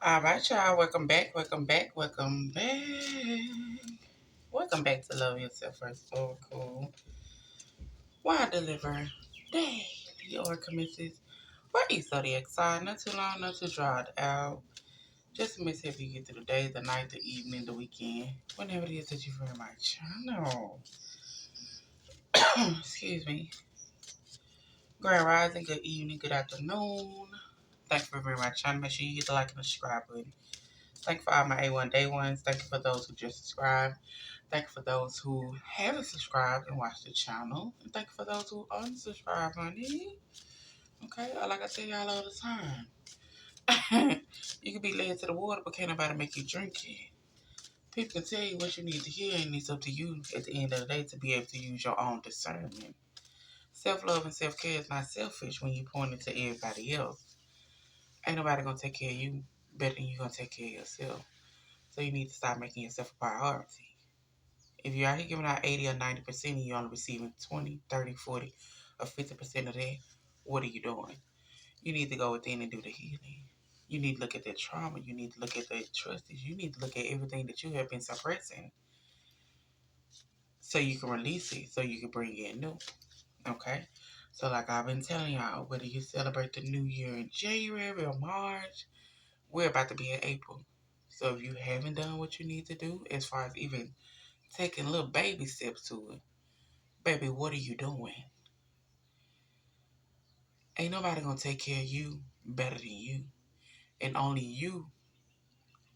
All right, y'all. Welcome back. Welcome back. Welcome back. Welcome back to Love Yourself First. So cool. Why deliver daily or commences? Why you zodiac sign? Not too long, not too drawn out. Just to miss if you get through the day, the night, the evening, the weekend, whenever it is that you hear my channel. Excuse me. Grand rising, good evening, good afternoon. Thank you for very much. Channel. Make sure you hit the like and the subscribe button. Thank you for all my A1 Day ones. Thank you for those who just subscribed. Thank you for those who haven't subscribed and watched the channel. And thank you for those who unsubscribe, honey. Okay, like I tell y'all all the time. You can be led to the water, but can't nobody make you drink it. People can tell you what you need to hear, and it's up to you at the end of the day to be able to use your own discernment. Self-love and self-care is not selfish when you point it to everybody else. Ain't nobody gonna take care of you better than you gonna take care of yourself. So you need to stop making yourself a priority. If you're out here giving out 80 or 90% and you're only receiving 20, 30, 40, or 50% of that, what are you doing? You need to go within and do the healing. You need to look at that trauma. You need to look at the trust. You need to look at everything that you have been suppressing so you can release it, so you can bring in new. Okay? So like I've been telling y'all, whether you celebrate the new year in January or March, we're about to be in April. So if you haven't done what you need to do, as far as even taking little baby steps to it, baby, what are you doing? Ain't nobody gonna take care of you better than you. And only you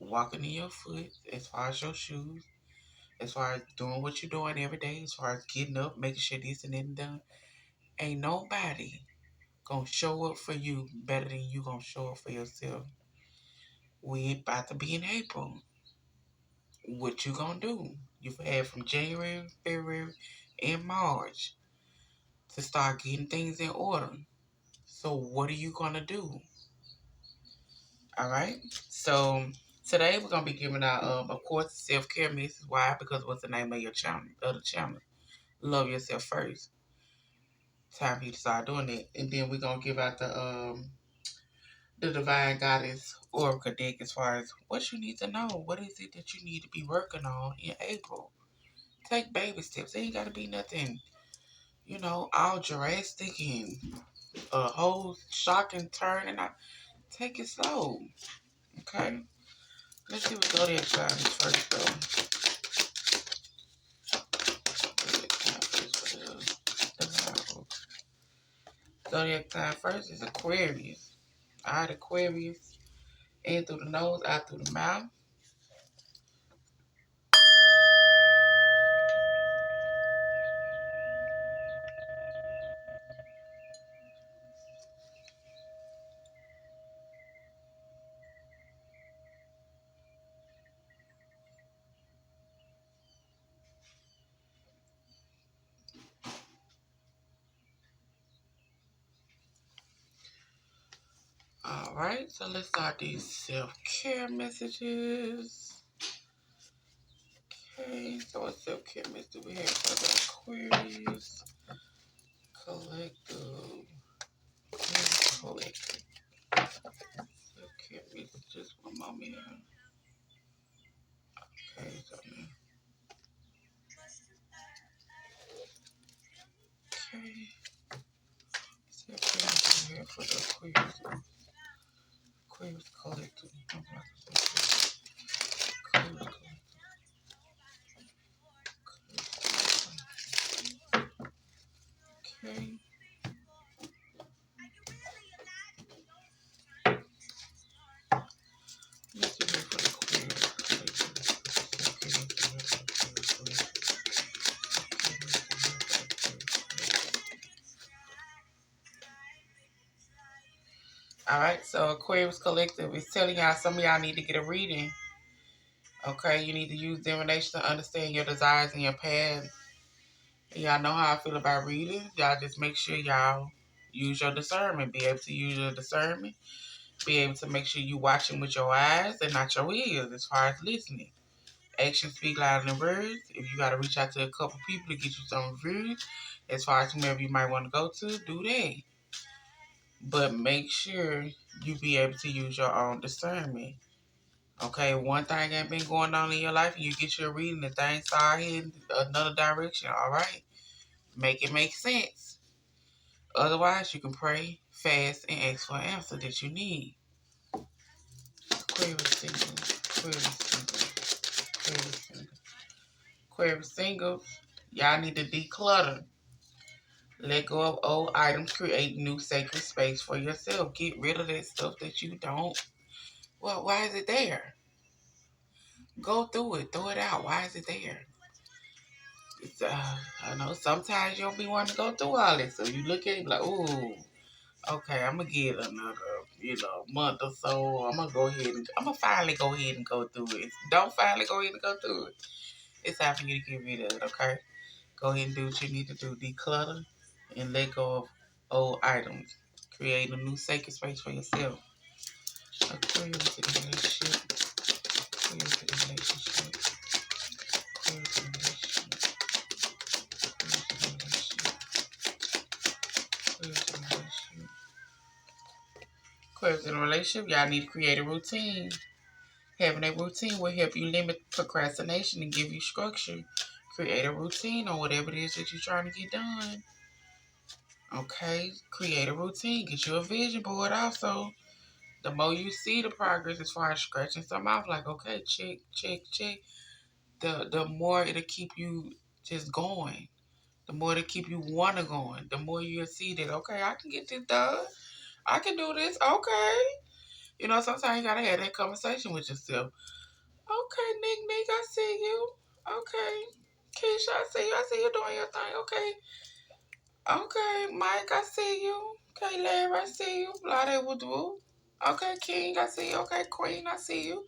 walking in your foot as far as your shoes, as far as doing what you're doing every day, as far as getting up, making sure this and that done. Ain't nobody gonna show up for you better than you gonna show up for yourself. We about to be in April. What you gonna do? You've had from January, February, and March to start getting things in order. So what are you gonna do? All right. So today we're gonna be giving out, of course, self care message. Why? Because what's the name of your channel? Of the channel? Love yourself first. Time for you to start doing it, and then we're gonna give out the divine goddess oracle deck as far as what you need to know. What is it that you need to be working on in April? Take baby steps. It ain't gotta be nothing, all drastic and a whole shocking turn. And I take it slow. Okay. Let's see what zodiac sign is first, though. Zodiac sign first is Aquarius. Alright, Aquarius. In through the nose, out through the mouth. Alright, so let's start these self-care messages. Okay, so what self-care message do we have for the Aquarius? Collective. Collective. Self-care message, just one moment here. Okay, so okay. Self-care message here for the Aquarius. Aquarius Collective. Aquarius Okay. Let's do that for the Alright, so Aquarius Collective is telling y'all some of y'all need to get a reading. Okay, you need to use divination to understand your desires and your path. And y'all know how I feel about reading. Y'all just make sure y'all use your discernment. Be able to use your discernment. Be able to make sure you watching with your eyes and not your ears as far as listening. Actions speak louder than words. If you got to reach out to a couple people to get you some reviews, as far as whomever you might want to go to, do that. But make sure you be able to use your own discernment. Okay, one thing ain't been going on in your life, and you get your reading, and things start heading another direction. All right, make it make sense. Otherwise, you can pray, fast, and ask for an answer that you need. Aquarius single, Aquarius single, Aquarius single, Aquarius singles. Y'all need to declutter. Let go of old items. Create new sacred space for yourself. Get rid of that stuff that you don't. Well, why is it there? Go through it. Throw it out. Why is it there? It's, I know sometimes you don't be wanting to go through all this. So you look at it like, ooh, okay, I'm going to get another, month or so. I'm going to finally go ahead and go through it. Don't finally go ahead and go through it. It's time for you to get rid of it, okay? Go ahead and do what you need to do. Declutter and let go of old items. Create a new sacred space for yourself. Aquarius in a relationship. Aquarius in a relationship. Aquarius in a relationship. Aquarius in a relationship. Aquarius in a relationship. Y'all need to create a routine. Having a routine will help you limit procrastination and give you structure. Create a routine on whatever it is that you're trying to get done. Okay? Create a routine. Get you a vision board also. The more you see the progress as far as scratching something off, like, okay, check, check, check, the more it'll keep you just going. The more it'll keep you want to going. The more you'll see that, okay, I can get this done. I can do this. Okay. Sometimes you got to have that conversation with yourself. Okay, Nick, I see you. Okay. Keisha, I see you. I see you doing your thing. Okay. Okay, Mike, I see you. Okay, Larry, I see you. Lade Woodwoo. Okay, King, I see you. Okay, Queen, I see you.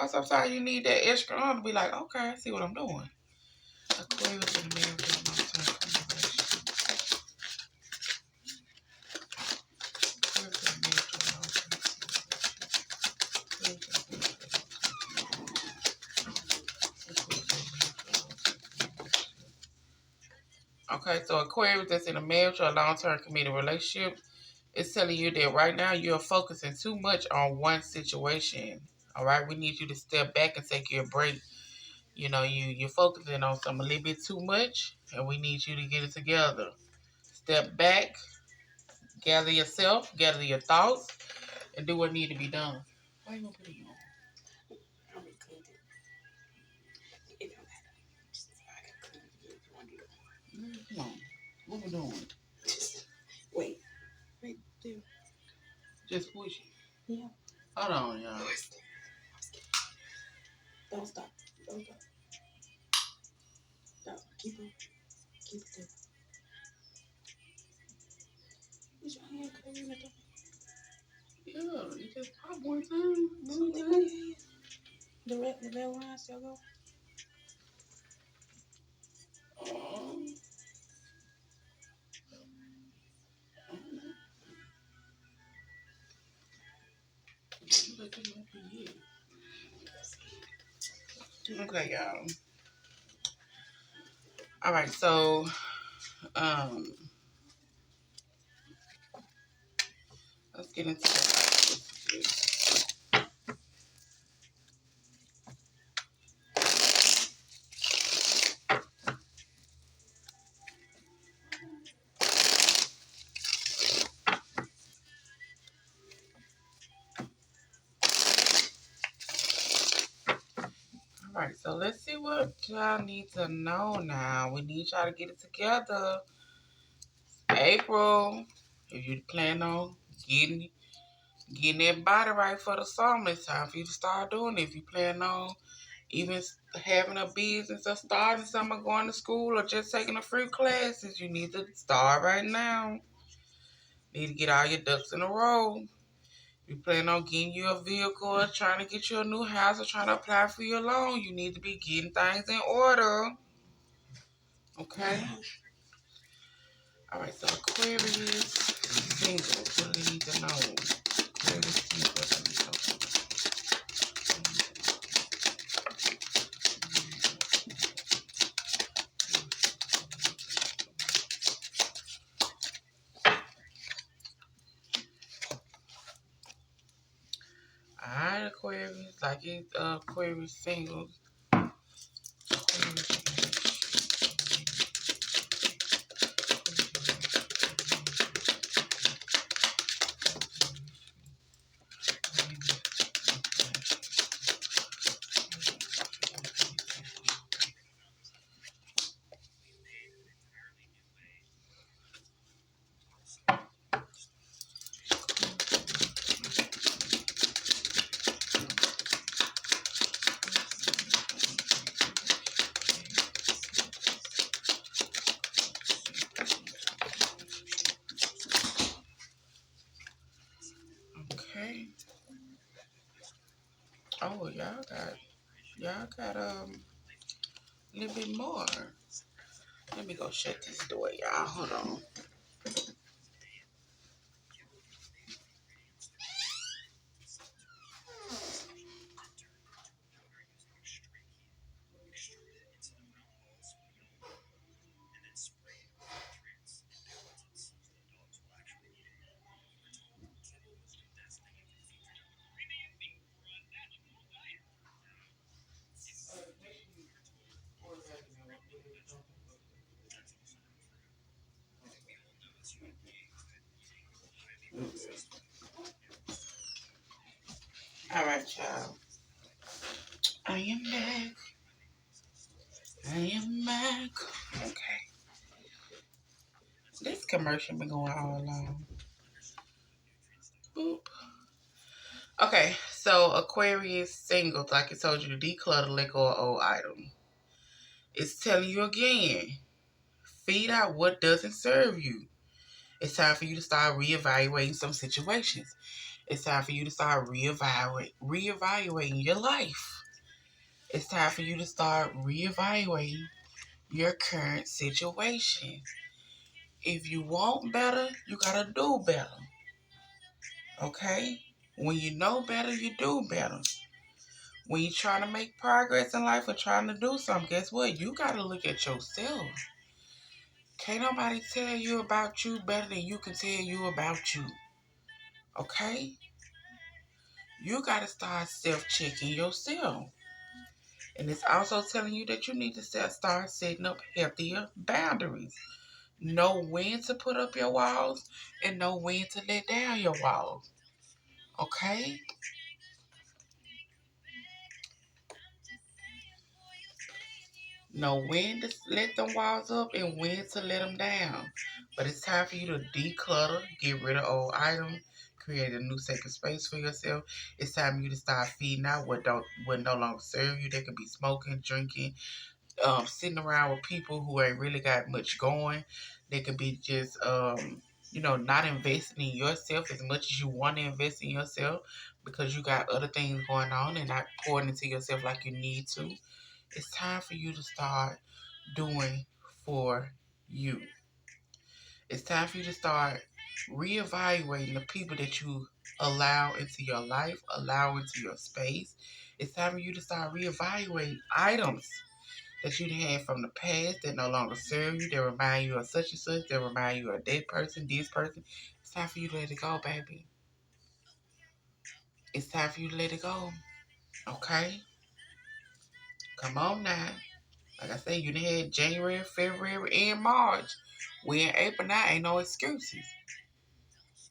Sometimes you need that extra arm to be like, okay, I see what I'm doing. Aquarius in the middle of long-term conversation. Aquarius in the middle of long-term conversation. Okay, so Aquarius that's in a marriage or a long-term committed relationship is telling you that right now you're focusing too much on one situation. All right, we need you to step back and take your break. You're focusing on something a little bit too much, and we need you to get it together. Step back, gather yourself, gather your thoughts, and do what needs to be done. Why you gonna put it on? I'm gonna cook it. It don't matter. I can cook it if you want to do it. Come on. What we doing? Just wait. Right there. Just push it. Yeah. Hold on, y'all. Don't stop. Don't stop. No, keep it. Keep it there. Is your hand clean? Yeah, you just pop one time. The red one still go? Okay, y'all. All right, so let's get into it. All right, so let's see what y'all need to know now. We need y'all to get it together. April, if you plan on getting that body right for the summer, it's time for you to start doing it. If you plan on even having a business or starting something, going to school, or just taking a free classes, you need to start right now. Need to get all your ducks in a row. You plan on getting you a vehicle or trying to get you a new house or trying to apply for your loan, you need to be getting things in order. Okay? All right, so Aquarius singles, what do they need to know? Aquarius singles. Alright, Aquarius. Like it, Aquarius singles. Okay. Oh, y'all got a little bit more. Let me go shut this door, y'all. Hold on. All right, y'all. I am back. I am back. Okay. This commercial been going all along. Boop. Okay, so Aquarius singles, like I told you, to declutter, let go of old item. It's telling you again, feed out what doesn't serve you. It's time for you to start reevaluating some situations. It's time for you to start reevaluating your life. It's time for you to start reevaluating your current situation. If you want better, you gotta do better. Okay? When you know better, you do better. When you're trying to make progress in life or trying to do something, guess what? You gotta look at yourself. Can't nobody tell you about you better than you can tell you about you. Okay? You gotta start self-checking yourself. And it's also telling you that you need to start setting up healthier boundaries. Know when to put up your walls and know when to let down your walls. Okay? Know when to let them walls up and when to let them down. But it's time for you to declutter, get rid of old items, create a new sacred space for yourself. It's time for you to start feeding out what no longer serve you. They could be smoking, drinking, sitting around with people who ain't really got much going. They could be just not investing in yourself as much as you want to invest in yourself because you got other things going on and not pouring into yourself like you need to. It's time for you to start doing for you. It's time for you to start reevaluating the people that you allow into your life, allow into your space. It's time for you to start reevaluating items that you had from the past that no longer serve you, that remind you of such and such, that remind you of that person, this person. It's time for you to let it go, baby. It's time for you to let it go. Okay? Come on now. Like I said, you done had January, February, and March. We in April now, ain't no excuses.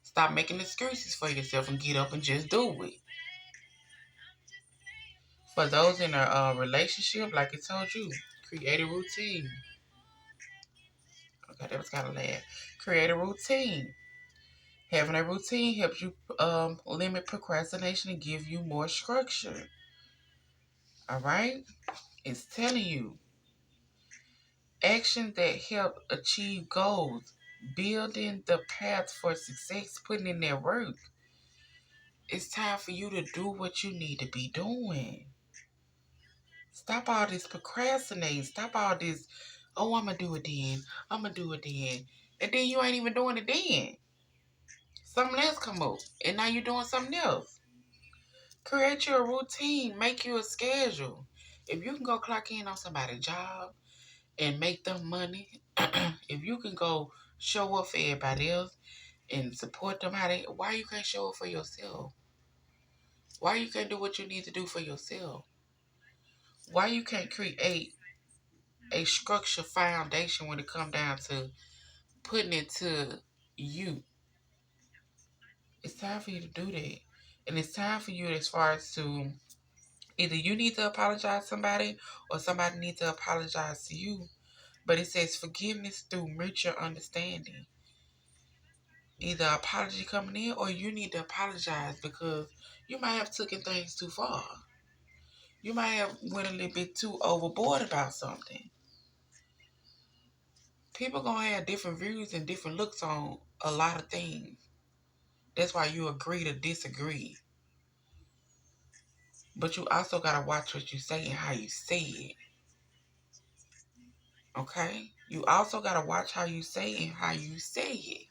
Stop making excuses for yourself and get up and just do it. For those in a relationship, like I told you, create a routine. Okay, that was kind of loud. Create a routine. Having a routine helps you limit procrastination and give you more structure. All right? It's telling you actions that help achieve goals, building the path for success, putting in their work. It's time for you to do what you need to be doing. Stop all this procrastinating. Stop all this, oh, I'm going to do it then. I'm going to do it then. And then you ain't even doing it then. Something else come up. And now you're doing something else. Create your routine. Make you a schedule. If you can go clock in on somebody's job and make them money, if you can go show up for everybody else and support them, why you can't show up for yourself? Why you can't do what you need to do for yourself? Why you can't create a structured foundation when it come down to putting it to you? It's time for you to do that. And it's time for you as far as to either you need to apologize to somebody or somebody needs to apologize to you. But it says forgiveness through mutual understanding. Either apology coming in or you need to apologize because you might have taken things too far. You might have went a little bit too overboard about something. People gonna have different views and different looks on a lot of things. That's why you agree to disagree. But you also gotta watch what you say and how you say it. Okay? You also gotta watch how you say and how you say it.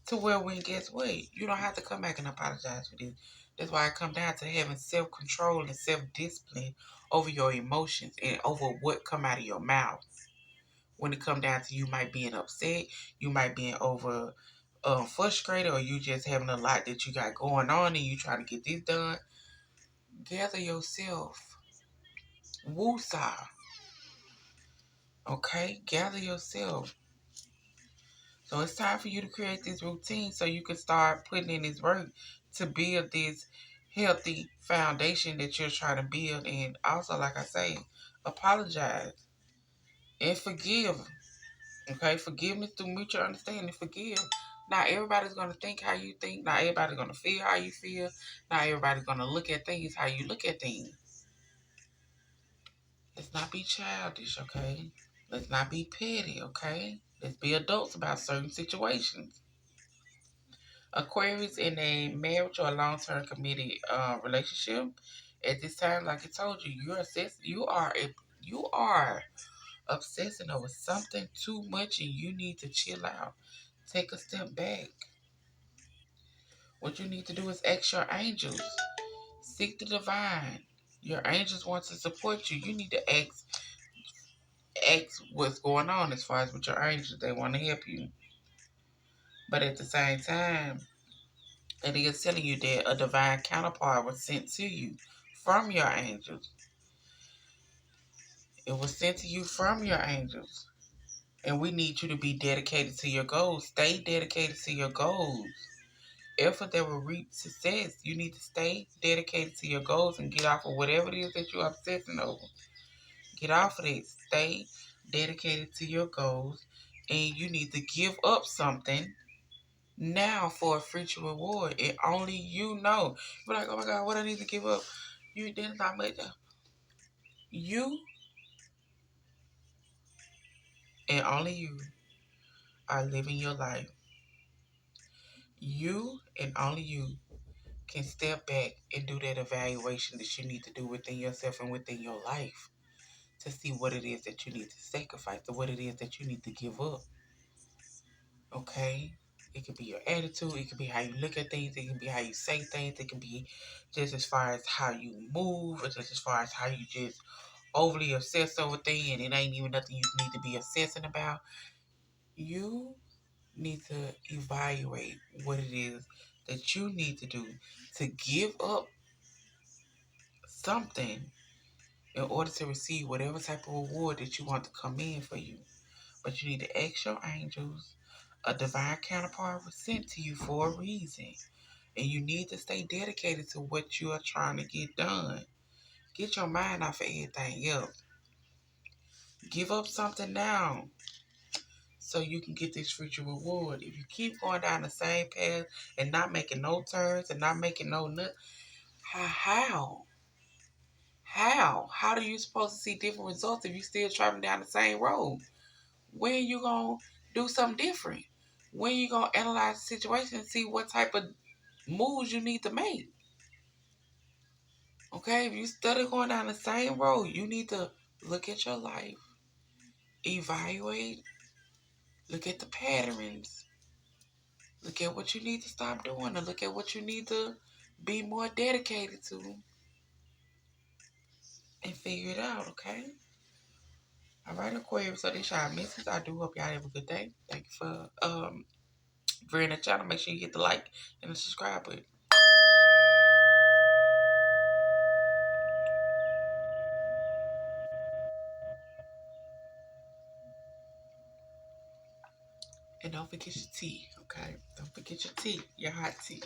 To where when guess what? You don't have to come back and apologize for this. That's why I come down to having self-control and self-discipline over your emotions and over what come out of your mouth. When it come down to you might being upset, you might being over frustrated, or you just having a lot that you got going on and you trying to get this done. Gather yourself. Woosah. Okay? Gather yourself. So it's time for you to create this routine so you can start putting in this work to build this healthy foundation that you're trying to build. And also, like I say, apologize and forgive. Okay? Forgiveness through mutual understanding. Forgive. Not everybody's going to think how you think. Not everybody's going to feel how you feel. Not everybody's going to look at things how you look at things. Let's not be childish, okay? Let's not be petty, okay? Let's be adults about certain situations. Aquarius in a marriage or a long-term committed relationship. At this time, like I told you, you are obsessing over something too much, and you need to chill out. Take a step back. What you need to do is ask your angels. Seek the divine. Your angels want to support you. You need to ask what's going on as far as with your angels. They want to help you. But at the same time, it is telling you that a divine counterpart was sent to you from your angels. It was sent to you from your angels. And we need you to be dedicated to your goals. Stay dedicated to your goals. Effort that will reap success. You need to stay dedicated to your goals and get off of whatever it is that you're obsessing over. Get off of it. Stay dedicated to your goals. And you need to give up something now for a future reward. And only you know. You're like, oh my God, what I need to give up? You did not make that. You and only you are living your life. You and only you can step back and do that evaluation that you need to do within yourself and within your life to see what it is that you need to sacrifice or what it is that you need to give up. Okay? It could be your attitude. It could be how you look at things. It can be how you say things. It can be just as far as how you move or just as far as how you just overly obsess over things and it ain't even nothing you need to be obsessing about. You need to evaluate what it is that you need to do to give up something in order to receive whatever type of reward that you want to come in for you. But you need to ask your angels. A divine counterpart was sent to you for a reason. And you need to stay dedicated to what you are trying to get done. Get your mind off of everything else. Give up something now so you can get this future reward. If you keep going down the same path and not making no turns and not making no nut, how? How are you supposed to see different results if you still traveling down the same road? When you gonna do something different? When you gonna analyze the situation and see what type of moves you need to make? Okay, if you study going down the same road, you need to look at your life, evaluate, look at the patterns, look at what you need to stop doing, and look at what you need to be more dedicated to, and figure it out. Okay. All right, Aquarius. So this y'all message. I do hope y'all have a good day. Thank you for viewing the channel. Make sure you hit the like and the subscribe button. And don't forget your tea, okay? Don't forget your tea, your hot tea.